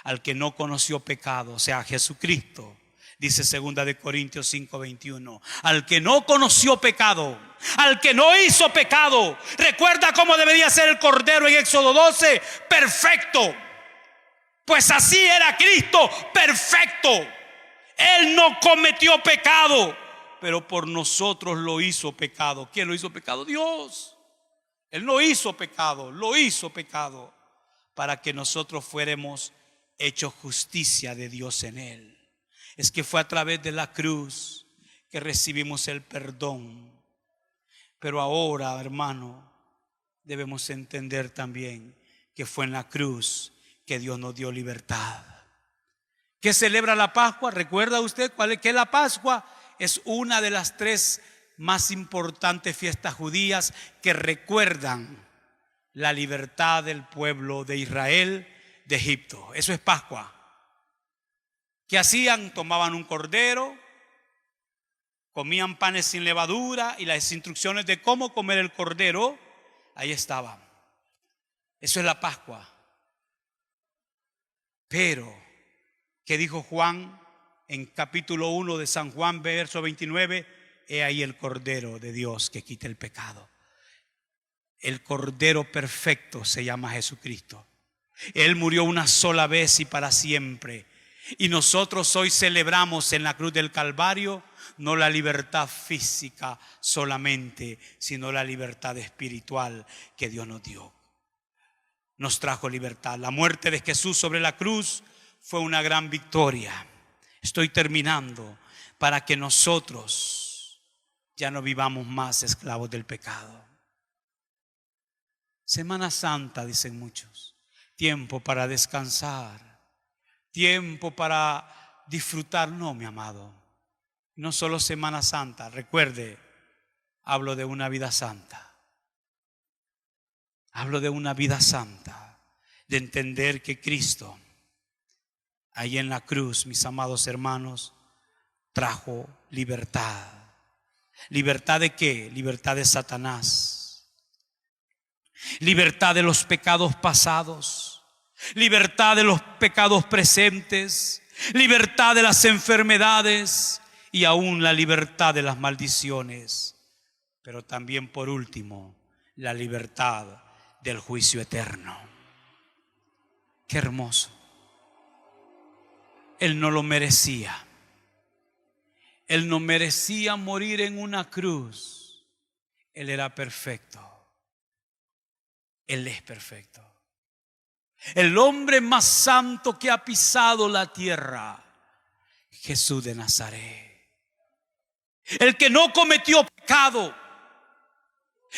Al que no conoció pecado, o sea, Jesucristo, dice 2 Corintios 5:21, al que no conoció pecado, al que no hizo pecado. Recuerda cómo debería ser el Cordero en Éxodo 12, perfecto. Pues así era Cristo, perfecto. Él no cometió pecado, pero por nosotros lo hizo pecado. ¿Quién lo hizo pecado? Dios. Él no hizo pecado, lo hizo pecado para que nosotros fuéramos hechos justicia de Dios en Él. Es que fue a través de la cruz que recibimos el perdón. Pero ahora, hermano, debemos entender también que fue en la cruz que Dios nos dio libertad. ¿Qué celebra la Pascua? ¿Recuerda usted cuál es? ¿Qué es la Pascua? Es una de las 3 más importantes fiestas judías que recuerdan la libertad del pueblo de Israel de Egipto. Eso es Pascua. ¿Qué hacían? Tomaban un cordero, comían panes sin levadura y las instrucciones de cómo comer el cordero, ahí estaban. Eso es la Pascua. Pero, ¿qué dijo Juan en capítulo 1 de San Juan, verso 29? He ahí el Cordero de Dios que quita el pecado. El Cordero perfecto se llama Jesucristo. Él murió una sola vez y para siempre. Y nosotros hoy celebramos en la cruz del Calvario no la libertad física solamente, sino la libertad espiritual que Dios nos dio. Nos trajo libertad. La muerte de Jesús sobre la cruz fue una gran victoria. Estoy terminando, para que nosotros ya no vivamos más esclavos del pecado. Semana Santa, dicen muchos, tiempo para descansar, tiempo para disfrutar. No, mi amado, no solo Semana Santa. Recuerde, hablo de una vida santa. Hablo de una vida santa, de entender que Cristo, ahí en la cruz, mis amados hermanos, trajo libertad. ¿Libertad de qué? Libertad de Satanás. Libertad de los pecados pasados. Libertad de los pecados presentes. Libertad de las enfermedades. Y aún la libertad de las maldiciones. Pero también, por último, la libertad del juicio eterno. Qué hermoso. Él no lo merecía. Él no merecía morir en una cruz. Él era perfecto. Él es perfecto. El hombre más santo que ha pisado la tierra, Jesús de Nazaret. El que no cometió pecado.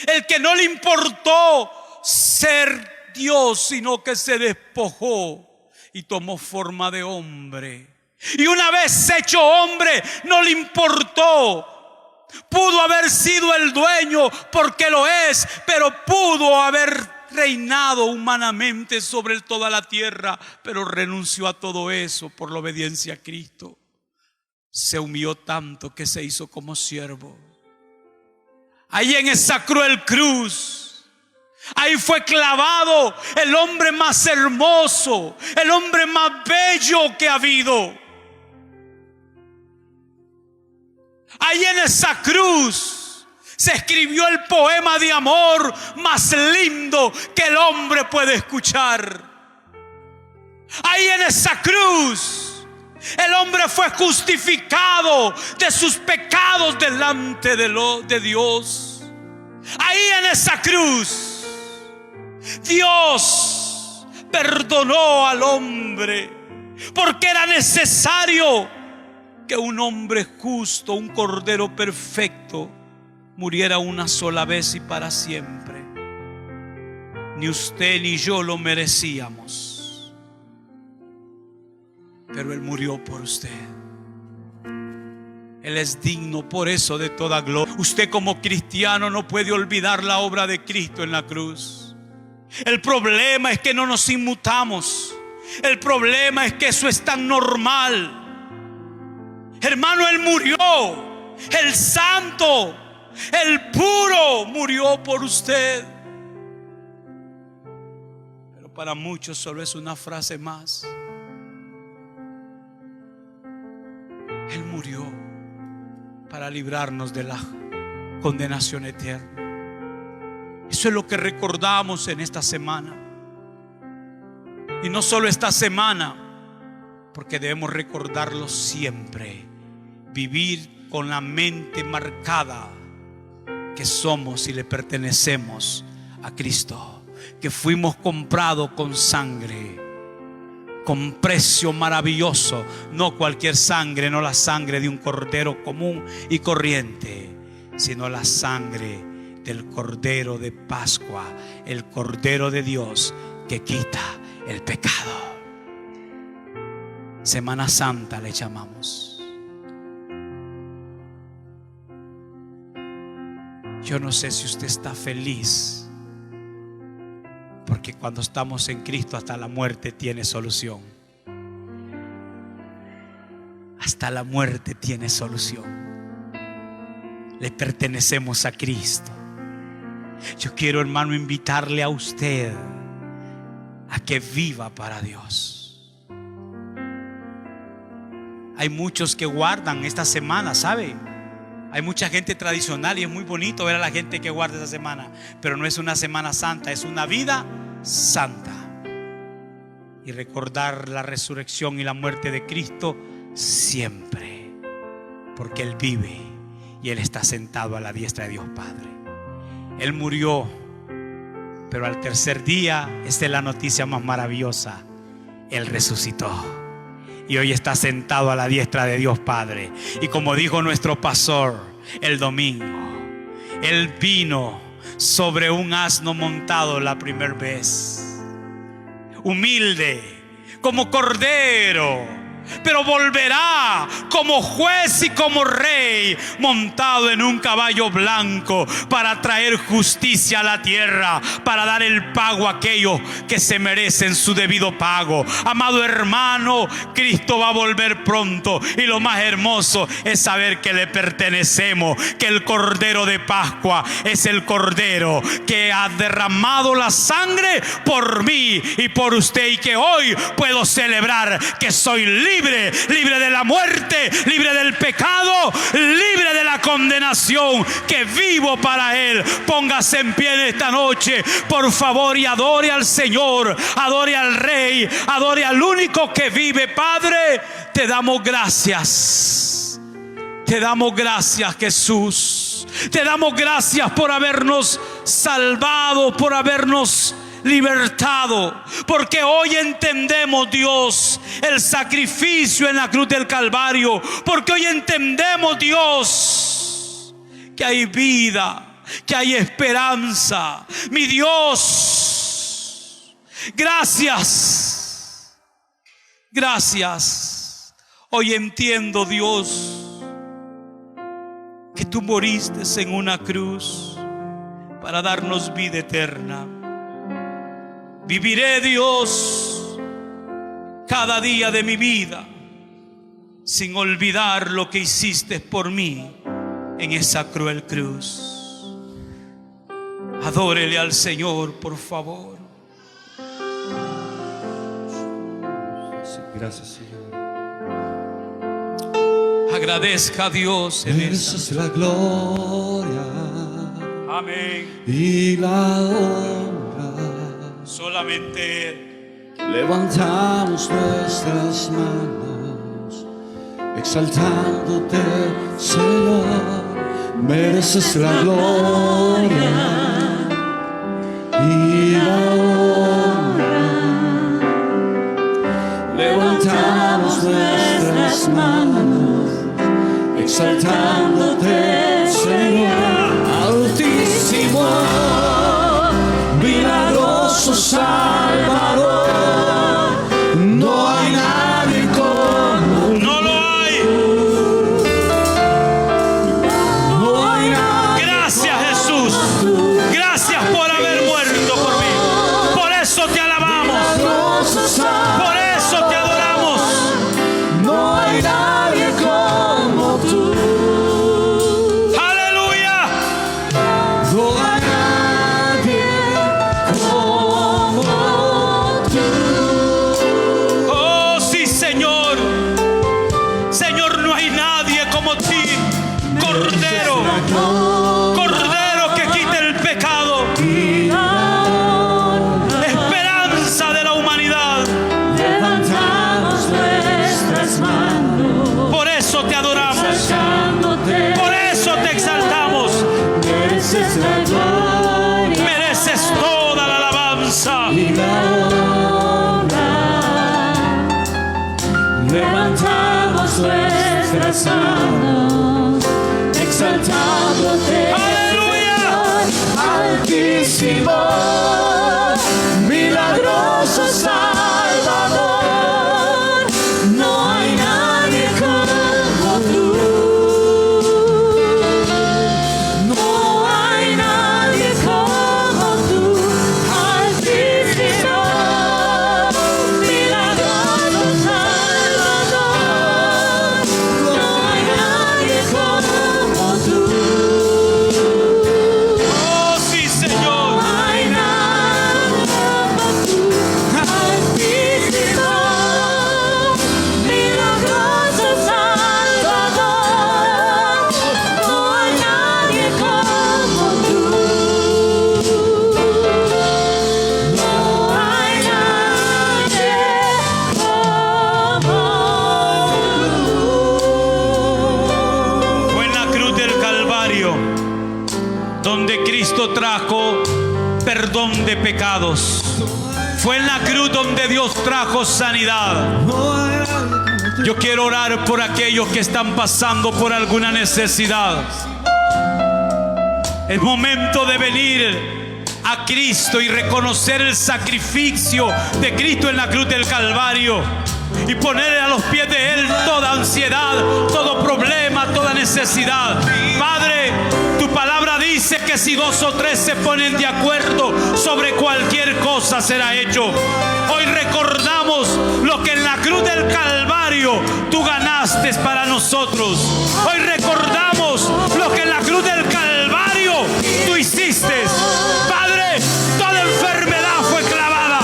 El que no le importó ser Dios, sino que se despojó y tomó forma de hombre. Y una vez hecho hombre, no le importó. Pudo haber sido el dueño, porque lo es, pero pudo haber reinado humanamente sobre toda la tierra, pero renunció a todo eso por la obediencia a Cristo. Se humilló tanto que se hizo como siervo. Ahí en esa cruel cruz, ahí fue clavado el hombre más hermoso, el hombre más bello que ha habido. Ahí en esa cruz Se escribió el poema de amor más lindo que el hombre puede escuchar. Ahí en esa cruz, el hombre fue justificado de sus pecados delante de Dios. Ahí en esa cruz, Dios perdonó al hombre, porque era necesario que un hombre justo, un cordero perfecto, muriera una sola vez y para siempre. Ni usted ni yo lo merecíamos, pero Él murió por usted. Él es digno por eso de toda gloria. Usted como cristiano no puede olvidar la obra de Cristo en la cruz. El problema es que no nos inmutamos. El problema es que eso es tan normal. Hermano, Él murió. El santo, el puro murió por usted. Pero para muchos solo es una frase más. Él murió para librarnos de la condenación eterna. Eso es lo que recordamos en esta semana. Y no solo esta semana, porque debemos recordarlo siempre. Vivir con la mente marcada que somos y le pertenecemos a Cristo, que fuimos comprados con sangre, con precio maravilloso. No cualquier sangre, no la sangre de un cordero común y corriente, sino la sangre del Cordero de Pascua, el Cordero de Dios que quita el pecado. Semana Santa le llamamos. Yo no sé si usted está feliz, porque cuando estamos en Cristo hasta la muerte tiene solución. Hasta la muerte tiene solución. Le pertenecemos a Cristo. Yo quiero, hermano, invitarle a usted a que viva para Dios. Hay muchos que guardan esta semana, ¿sabe? Hay mucha gente tradicional y es muy bonito ver a la gente que guarda esa semana, pero no es una semana santa, es una vida santa. Y recordar la resurrección y la muerte de Cristo siempre, porque Él vive y Él está sentado a la diestra de Dios Padre. Él murió, pero al tercer día, esta es la noticia más maravillosa, Él resucitó y hoy está sentado a la diestra de Dios Padre. Y como dijo nuestro pastor el domingo, Él vino sobre un asno montado la primera vez, humilde como cordero, pero volverá como juez y como rey, montado en un caballo blanco, para traer justicia a la tierra, para dar el pago a aquellos que se merecen su debido pago. Amado hermano, Cristo va a volver pronto, y lo más hermoso es saber que le pertenecemos, que el Cordero de Pascua es el Cordero que ha derramado la sangre por mí y por usted, y que hoy puedo celebrar que soy libre de la muerte, libre del pecado, libre de la condenación, que vivo para Él. Póngase en pie en esta noche, por favor, y adore al Señor, adore al Rey, adore al único que vive. Padre, te damos gracias. Te damos gracias, Jesús. Te damos gracias por habernos salvado, por habernos libertado, porque hoy entendemos, Dios, el sacrificio en la cruz del Calvario, porque hoy entendemos, Dios, que hay vida, que hay esperanza. Mi Dios, gracias, gracias. Hoy entiendo, Dios, que tú moriste en una cruz para darnos vida eterna. Viviré, Dios, cada día de mi vida sin olvidar lo que hiciste por mí en esa cruel cruz. Adórele al Señor, por favor. Gracias, Señor. Agradezca a Dios en esa es la gloria Amén. y la honra. Solamente Él. Levantamos nuestras manos, exaltándote, Señor. Mereces la gloria y la honra. Levantamos nuestras manos, exaltándote, Señor. Altísimo, milagroso Salvador. No hay nadie como No lo hay. no hay nadie. Gracias, Jesús. Gracias por haber muerto por mí. Por eso te alabamos. Milagroso Salvador. Por eso te adoramos. No hay nadie como tú. Aleluya. No hay nadie como tú. Oh, sí, Señor. Señor, no hay nadie como ti. Cordero. Cordero que quite el pecado. Esperanza de la humanidad. Levantamos nuestras manos, Por eso te adoramos. exaltándote, Por eso te exaltamos. mereces la gloria Mereces toda la alabanza. y la honra. Levantamos nuestras manos, exaltándote, Aleluya. Altísimo, milagroso Salvador. no hay nadie como tú. No hay nadie como tú. Altísimo, milagroso Salvador. No hay nadie como tú. Oh, sí, Señor. No hay nadie como tú. Altísimo, milagroso Salvador. No hay nadie como tú. No hay nadie como tú. Fue en la cruz del Calvario donde Cristo trajo perdón de pecados. Fue en la cruz donde Dios trajo sanidad. No hay nadie como tú. Yo quiero orar por aquellos que están pasando por alguna necesidad. Es momento de venir a Cristo y reconocer el sacrificio de Cristo en la cruz del Calvario y ponerle a los pies de Él toda ansiedad, todo problema, toda necesidad. Padre, tu palabra dice que si 2 o 3 se ponen de acuerdo sobre cualquier cosa será hecho. Hoy recordamos lo que en la cruz del Calvario tú ganaste para nosotros. Hoy recordamos lo que en la cruz del Calvario tú hiciste. Padre, toda enfermedad fue clavada,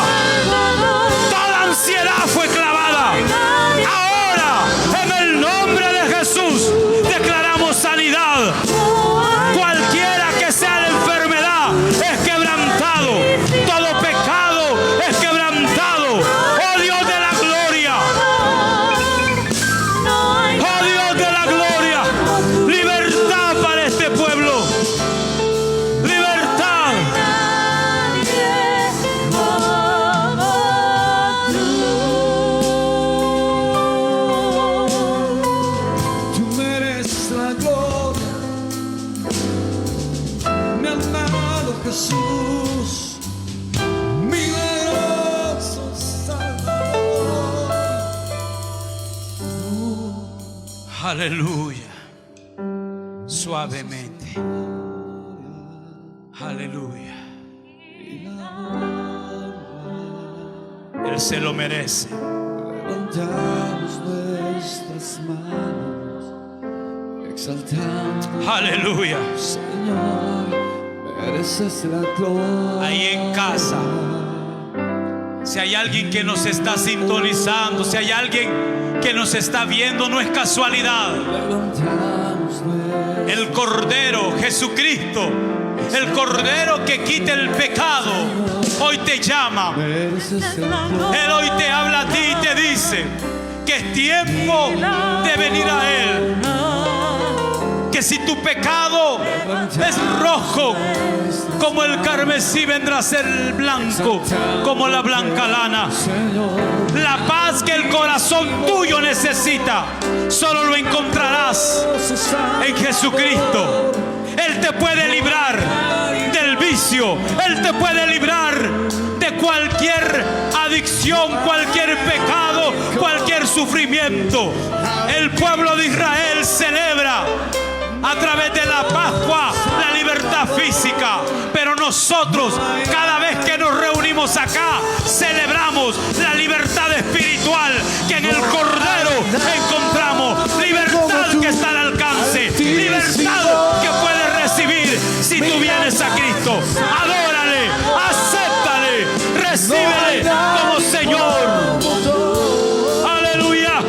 toda ansiedad fue clavada. Ahora, en el nombre de Jesús, declaramos sanidad. Cualquiera que sea la enfermedad es quebrantado. Todo pecado es quebrantado. Oh Dios de la gloria. Oh Dios de la gloria. Libertad para este pueblo. Libertad. Tú mereces la gloria, mi amado Jesús, milagroso Salvador. Aleluya. Suavemente. Aleluya. Él se lo merece. Levantamos nuestras manos, exaltando, Aleluya. Señor, mereces la gloria. Ahí en casa, si hay alguien que nos está sintonizando, si hay alguien que nos está viendo, no es casualidad. Levantamos nuestras El Cordero Jesucristo El Cordero que quita el pecado hoy te llama. mereces la gloria. Él hoy te habla a ti y te dice que es tiempo de venir a Él. Que si tu pecado es rojo como el carmesí, vendrá a ser blanco como la blanca lana. La paz que el corazón tuyo necesita, solo lo encontrarás en Jesucristo. Él te puede librar del vicio. Él te puede librar de cualquier adicción, cualquier pecado, cualquier sufrimiento. El pueblo de Israel celebra a través de la Pascua la libertad física, pero nosotros cada vez que nos reunimos acá celebramos la libertad espiritual que en el Cordero encontramos. Libertad que está al alcance, libertad que puedes recibir si tú vienes a Cristo. Adórale, acéptale, recíbele como Señor. Aleluya.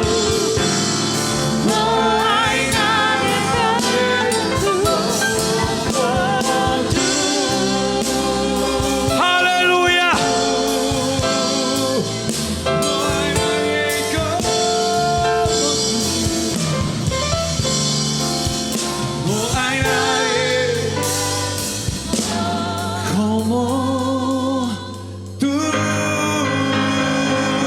Aleluya. No hay nadie como tú.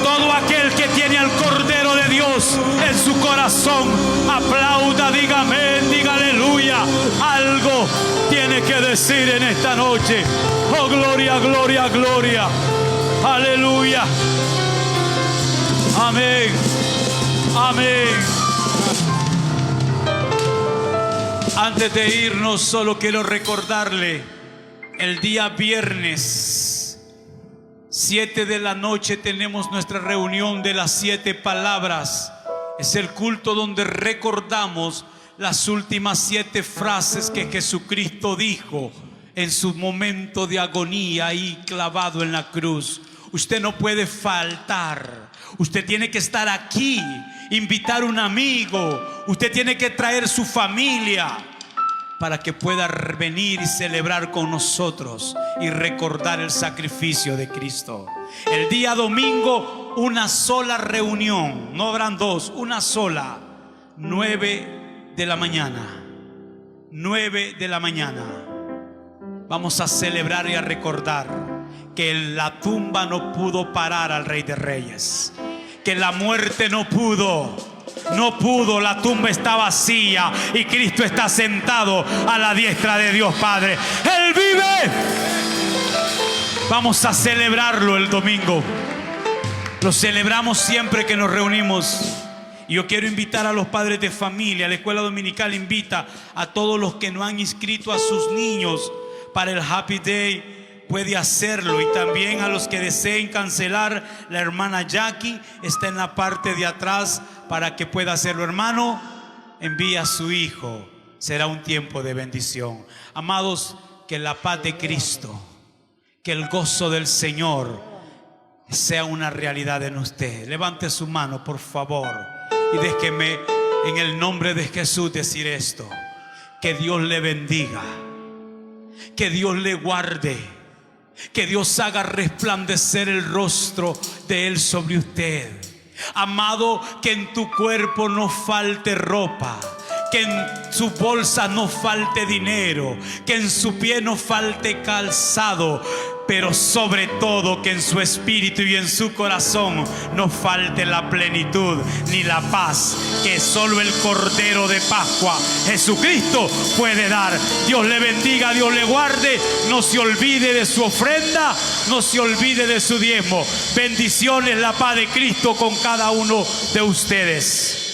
Todo aquel que tiene al Cordero de Dios en su corazón, aplauda, diga amén, diga aleluya. Algo tiene que decir en esta noche. Oh, gloria, gloria, gloria. Aleluya. Amén. Amén. Antes de irnos, solo quiero recordarle, el día viernes 7 de la noche tenemos nuestra reunión de las 7 palabras. Es el culto donde recordamos las últimas 7 frases que Jesucristo dijo en su momento de agonía ahí clavado en la cruz. Usted no puede faltar. Usted tiene que estar aquí, invitar a un amigo. Usted tiene que traer su familia para que pueda venir y celebrar con nosotros y recordar el sacrificio de Cristo. El día domingo, una sola reunión, no habrán dos, una sola. 9 de la mañana. 9 de la mañana. Vamos a celebrar y a recordar que la tumba no pudo parar al Rey de Reyes, que la muerte no pudo, la tumba está vacía y Cristo está sentado a la diestra de Dios Padre. Él vive. Vamos a celebrarlo el domingo. Lo celebramos siempre que nos reunimos. Y yo quiero invitar a los padres de familia. La escuela dominical invita a todos los que no han inscrito a sus niños para el Happy Day. Puede hacerlo. Y también a los que deseen cancelar, la hermana Jackie está en la parte de atrás para que pueda hacerlo. Hermano, envía a su hijo. Será un tiempo de bendición. Amados, que la paz de Cristo, que el gozo del Señor sea una realidad en usted. Levante su mano, por favor, y déjeme en el nombre de Jesús decir esto: que Dios le bendiga, que Dios le guarde, que Dios haga resplandecer el rostro de Él sobre usted. Amado, que en tu cuerpo no falte ropa, que en su bolsa no falte dinero, que en su pie no falte calzado, pero sobre todo que en su espíritu y en su corazón no falte la plenitud ni la paz que solo el Cordero de Pascua, Jesucristo, puede dar. Dios le bendiga, Dios le guarde. No se olvide de su ofrenda, no se olvide de su diezmo. Bendiciones, la paz de Cristo con cada uno de ustedes.